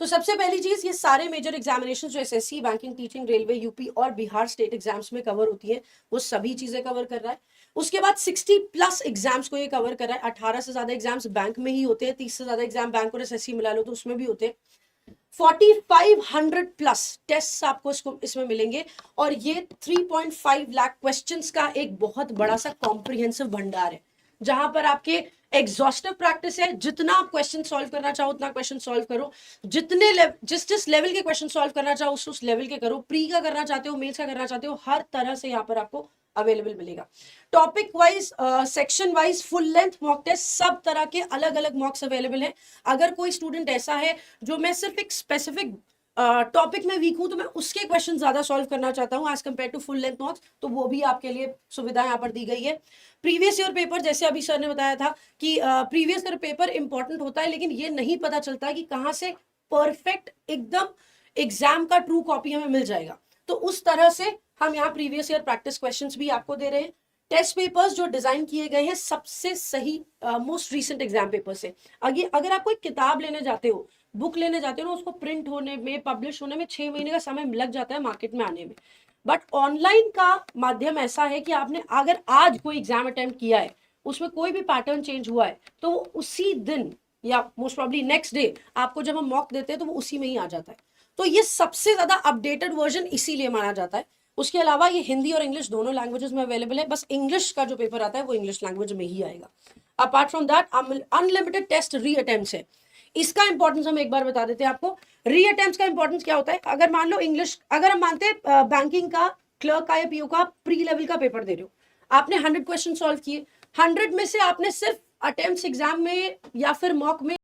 तो सबसे पहली चीज, ये सारे मेजर एग्जामिनेशन जो SSC, banking, teaching, railway, UP और बिहार स्टेट एग्जाम्स में कवर होती है, वो सभी चीजें कवर कर रहा है। उसके बाद 60+ एग्जाम्स को ये कवर कर रहा है। 18 से ज्यादा एग्जाम्स बैंक में ही होते हैं, 30 से ज्यादा एग्जाम बैंक और एसएससी मिला लो तो उसमें भी होते हैं। 4500+ टेस्ट आपको इसमें मिलेंगे, और ये 3.5 लाख क्वेश्चंस का एक बहुत बड़ा सा कॉम्प्रिहेंसिव भंडार है, जहां पर आपके एग्जॉस्टिव प्रैक्टिस है। जितना आप क्वेश्चन सॉल्व करना चाहो उतना क्वेश्चन सॉल्व करो, जिस लेवल के क्वेश्चन सॉल्व करना चाहो उस लेवल के करो, प्री का करना चाहते हो, मेंस का करना चाहते हो, हर तरह से यहाँ पर आपको अवेलेबल मिलेगा। Topic wise, section wise, full length mock test, सब तरह के अलग अलग मॉक्स अवेलेबल हैं। अगर कोई स्टूडेंट ऐसा है जो मैं सिर्फ एक स्पेसिफिक टॉपिक में वीक हूं, तो मैं उसके क्वेश्चन ज्यादा सॉल्व करना चाहता हूं as compare to full length mocks, तो वो भी आपके लिए सुविधा यहाँ पर दी गई है। प्रीवियस ईयर पेपर, जैसे अभी सर ने बताया था कि प्रीवियस ईयर पेपर इंपॉर्टेंट होता है, लेकिन ये नहीं पता चलता कि कहाँ से परफेक्ट एकदम एग्जाम का ट्रू कॉपी हमें मिल जाएगा। तो उस तरह से हम यहाँ प्रीवियस ईयर प्रैक्टिस क्वेश्चंस भी आपको दे रहे हैं। टेस्ट पेपर्स जो डिजाइन किए गए हैं सबसे सही मोस्ट रीसेंट एग्जाम पेपर से। अगर आप कोई किताब लेने जाते हो, बुक लेने जाते हो ना, उसको प्रिंट होने में, पब्लिश होने में 6 महीने का समय लग जाता है, मार्केट में आने में। बट ऑनलाइन का माध्यम ऐसा है कि आपने अगर आज कोई एग्जाम अटेम्प्ट किया है, उसमें कोई भी पैटर्न चेंज हुआ है, तो वो उसी दिन या मोस्ट प्रॉब्ली नेक्स्ट डे आपको जब हम मॉक देते हैं तो वो उसी में ही आ जाता है। तो ये सबसे ज्यादा अपडेटेड वर्जन इसीलिए माना जाता है। उसके अलावा ये हिंदी और इंग्लिश दोनों लैंग्वेजेस में अवेलेबल है, बस इंग्लिश का जो पेपर आता है वो इंग्लिश लैंग्वेज में ही आएगा। Apart from that unlimited test reattempts है। इसका इंपॉर्टेंस हम एक बार बता देते हैं आपको। री अटेम्प्ट्स का इंपॉर्टेंस क्या होता है, अगर मान लो इंग्लिश, अगर हम मानते हैं बैंकिंग का, क्लर्क का या पीओ का प्री लेवल का पेपर दे रहे हो, आपने 100 क्वेश्चन सॉल्व किए, 100 में से आपने सिर्फ अटेम्प्ट्स एग्जाम में या फिर मॉक में